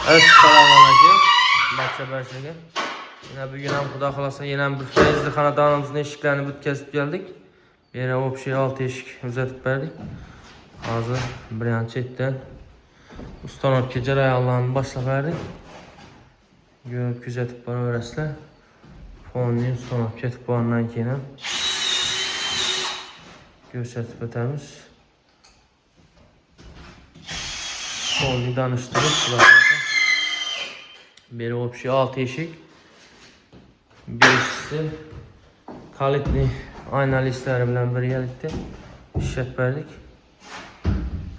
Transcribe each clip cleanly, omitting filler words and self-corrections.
Assalomu alaykum. Barchaga. Yine bugün ham Xudo xolasa yana bir fayzli xonadonimizning eshiklarini bitkazib keldik. Yana общий 6 eshik uzatib berdik. Hozir birinchi chetdan ustanovka jarayonlarini boshlab berdik. Ko'rib kuzatib boraverasizlar. Fonni ustanovka ketib bo'lgandan keyin ham ko'rsatib o'tamiz. Fonni tanishtirib beri общий 6 eshik. Birisi kalitli ayna listlari bilan birgalikda ishlab berdik.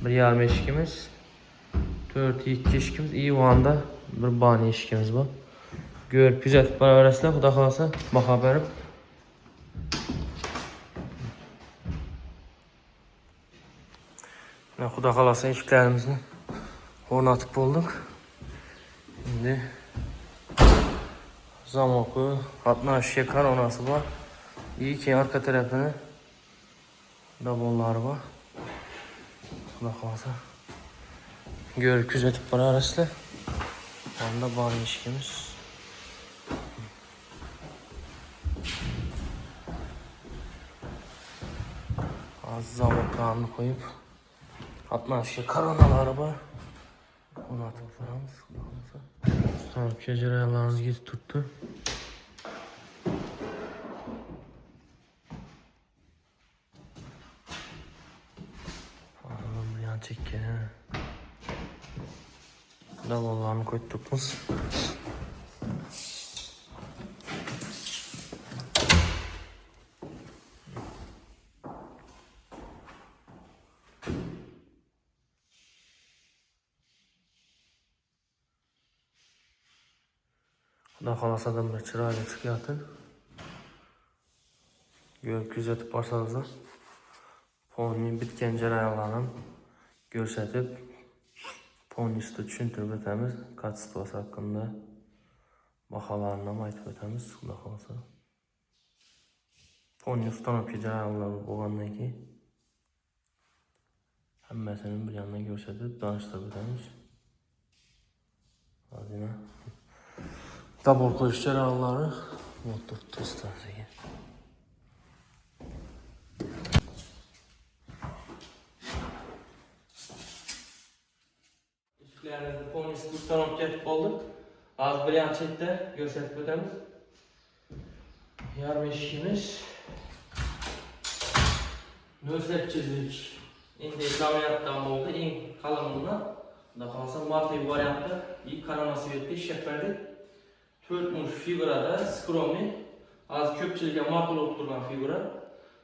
1,5 eshikimiz, 4-2 eshikimiz, ivanda bir bani eshikimiz bor. Ko'rib kuzatib boraverasizlar, xudo xolasa baho berib. Xudo xolasa eshiklarimizni o'rnatib bo'ldik. Endi zamoqi, qatnashga koronasi bor. Keyin arka tarafini davonlari bor. Xudo xolasa ko'rib kuzatib boraverasizlar. Onda bor eshikimiz. Az zamoqlarni qo'yib, qatnashga koronalari bor. O'rnatib qo'yamiz. Tamam, jarayonlarimiz yetib turibdi. Bilan chekkan. Davonlarni qo'yib turibmiz. Xudo xolasadan bir chiroyli chiqyapti. Ko'rib kuzatib borsangizlar, fonning bitgan jarayonlarini ko'rsatib, fonnisni tushuntirib o'tamiz. Kачествоsi haqida baholarni ham aytib o'tamiz. Xudo xolasa. Fonning ustanovka jarayonlari bo'lgandan keyin hammasini bir yandan ko'rsatib, tanishtirib o'tamiz. Hozir double qo'yish jarayonlari motor testasiga. Eshiklarimizni fonnis ustanovka etib bo'ldik. Hozir birinchi chetda ko'rsatib o'tamiz. Yarım eshigimiz 0.8'lik endi variantdan bo'ldi, eng qalinini. Xudo xolasa matli variantda ilk koronasi yerda ishlab berdik. 4 mush figurada skromli, az ko'pchilikga ma'qul bo'lib turgan figura.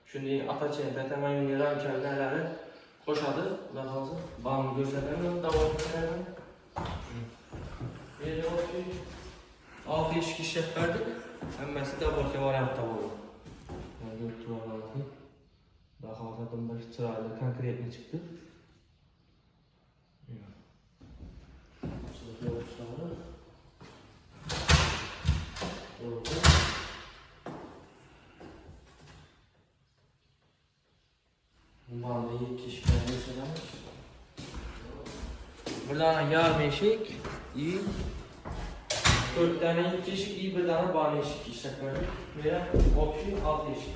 Shunday atacheni tatamayni ramkalari qo'shadi. Xudo xolasa ba'ni ko'rsataman, davom etaman. Endi o'sha 6 eshik ishlab berdik. Hammasi davolga variantda bo'ldi. Mana turibdi. Xudo xolasa bir chiroyli konkretni chiqdi. Bir tane yarım eşik, 4 tane ilk eşik, bir tane bani eşik işlek böyle. Veya option 6 eşik.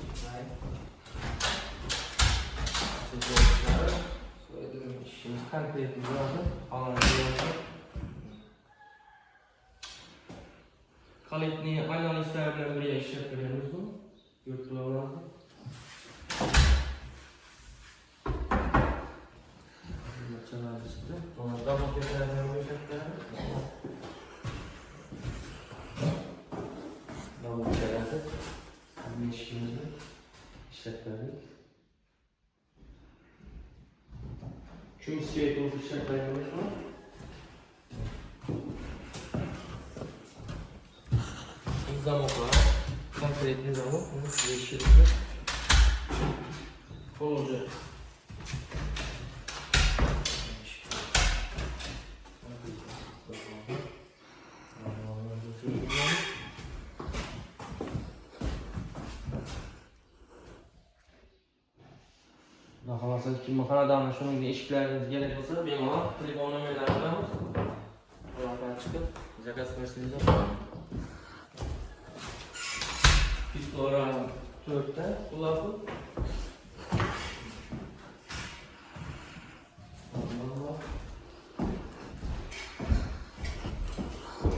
Söylediğim işimiz konkret bir vardı. Kalitli aynalı isterlerden buraya işlek veriyoruz bunu. Yurtluğuna. Ona da bakıyorlar görecekler. Daha bu şeylerde hem işimizi işletmedik. Çünkü siyah dolu işletmelerimiz var. Zamoklar, konkretli zamok, yeşillikler olacak. Xudo xolasa kim xonadonni shuningdek eshiklaringiz kerak bo'lsa, bemalol telefon nomerlarini beramiz. Zakaz versiniz var. Pitlora 4'te kulakı.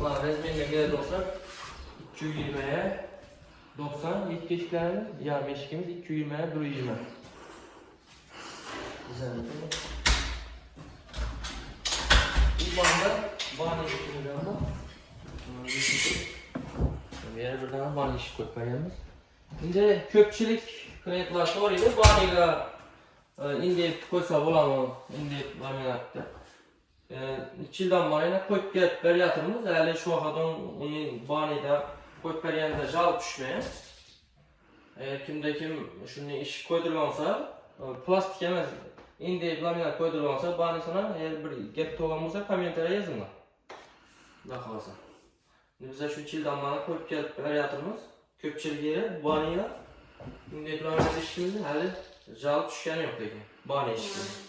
Ulan resmine göre 90, 220'ye 90, 7 eşiklerimiz, yarım eşikimiz 220'ye 120. Güzel değil mi? Bu banda ban eşikimiz ama. Bir yere buradan ban eşik koyuyoruz. Şimdi köpçülük klientlar soruyor, banıyla indeyip koysa bulamı, indeyip laminatta. 2 yıldan beri koyup gelip beriyatımız, yani şu vaxtdan onun banıyla koyup beriyatında jal düşmeye. Eğer kim şunu iş koydurulmasa, plastik emez, indeyip laminat koydurulmasa, banı sana eğer bir gep toğlan olsa komentarya yazınlar. Bakılasa. Bize şu 2 yıldan beri koyup gelip beriyatımız, köpçülük yeri banıyla indeyip laminat işimizi hali jal düşkeni yok dekin, banı işimiz.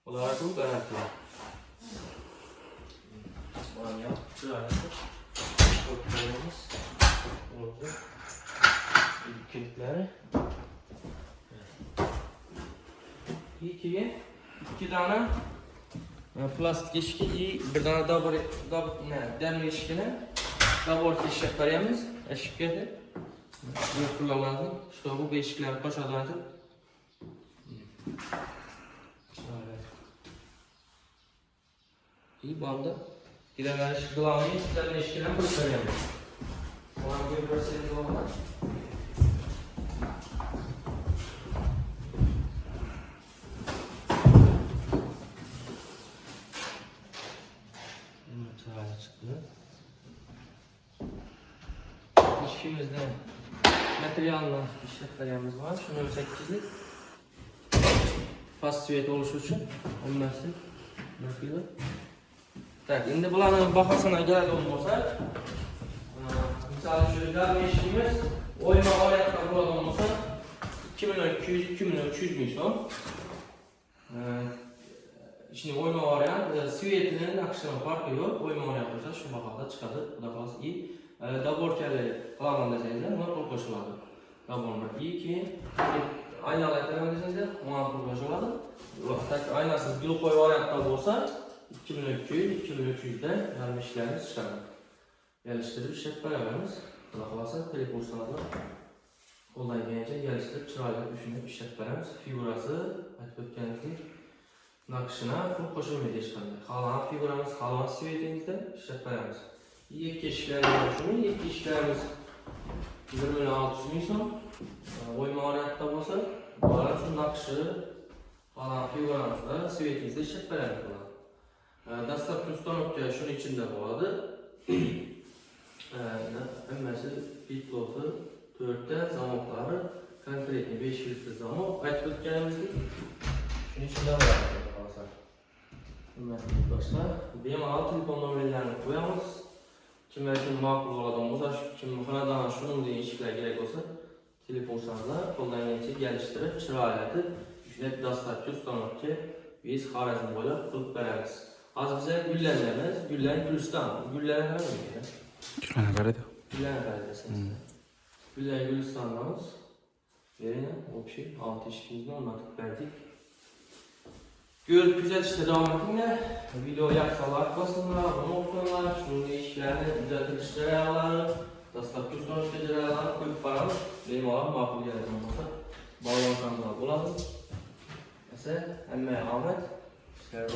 Olarak bu garanti var. Banyo, sırayla koyuyoruz. Oldu. Kilitleri. İki tane plastik eşki, bir tane demir eşkine orta eşik koyuyoruz. Eşik geldi. Bu kullanıldı. İşte bu eşikleri koşadı. İyi bandı. Gideler eşik kullanmayı, demir eşkine koyuyoruz. Ona göre görseniz olmaz. İşimizde materyalla işletmelerimiz var. Şunun 8'lik fast suyet oluşu için 15'lik 4 kilo. Tak, şimdi bulanın bakasına geldi olmasa misal şöyle gelme işimiz oyma oraya burada olmasa 2200-2300 bin son. Şimdi oyma oraya suyetinin akışına farkı yok. Oyma oraya yapırsa şu bakalda çıkardı. Bu da kalası iyi. Daborkerleri kalaman deseniz de ona koşuladı. Daborlar iyi ki aynalı etlemem deseniz de ona koşuladı. Aynasız glukoy variantta olsa 2200-2300'de yarım işlerimiz çıkardı. Geliştirip şef beraberimiz. Bu da kalası teleporsanada kolay gelince geliştirip çırayla düşünüp şef beraberimiz. Figurası etbetkenizlik nakışına full koşulmayı çıkardı. Kalan figuramız, kalan sivetimizde şef beraberimiz. İlk eşiklerimiz şunu, ilk eşiklerimiz 2600 bin son. Oyma variantta olsa, bu arada şu nakışı falan figuramızda sivetimizde şef beraberimiz olan. Dastak tustanıkça şunun içinde buladı. Emmesi bitlotu 4'te zamokları, konkretli 5 litre zamok etbetkenimizde. Şunun içinde buladı. Arkadaşlar, benim telefon numaralarını koyamız. Kim için makul olan olsa, kim kanadan şunun değişiklikler gerek olsa telefon sanatla koldan geçip geliştirip çırağıyla düşünüp dastak tustanıp ki biz Xorazm boyunca kılıp veririz. Az bize güllerimiz, güller Gülistan. Güller ne mi? Güller nerede? Güller neredesiniz? Güller Gülistan'damız. Yerine o şey 6 eşikimizde onlatıp verdik. Görüp güzel işte devam etsinler. Video yaksalar basınlar, onu okuyorlar. Şunun değişiklerini, düzeltilişleri ayarları, dastaklı sonuçları ayarları koyup paramız. Benim olan makul yerden olmasa bağlansanlar bulalım. Mesela Ahmet, işler var.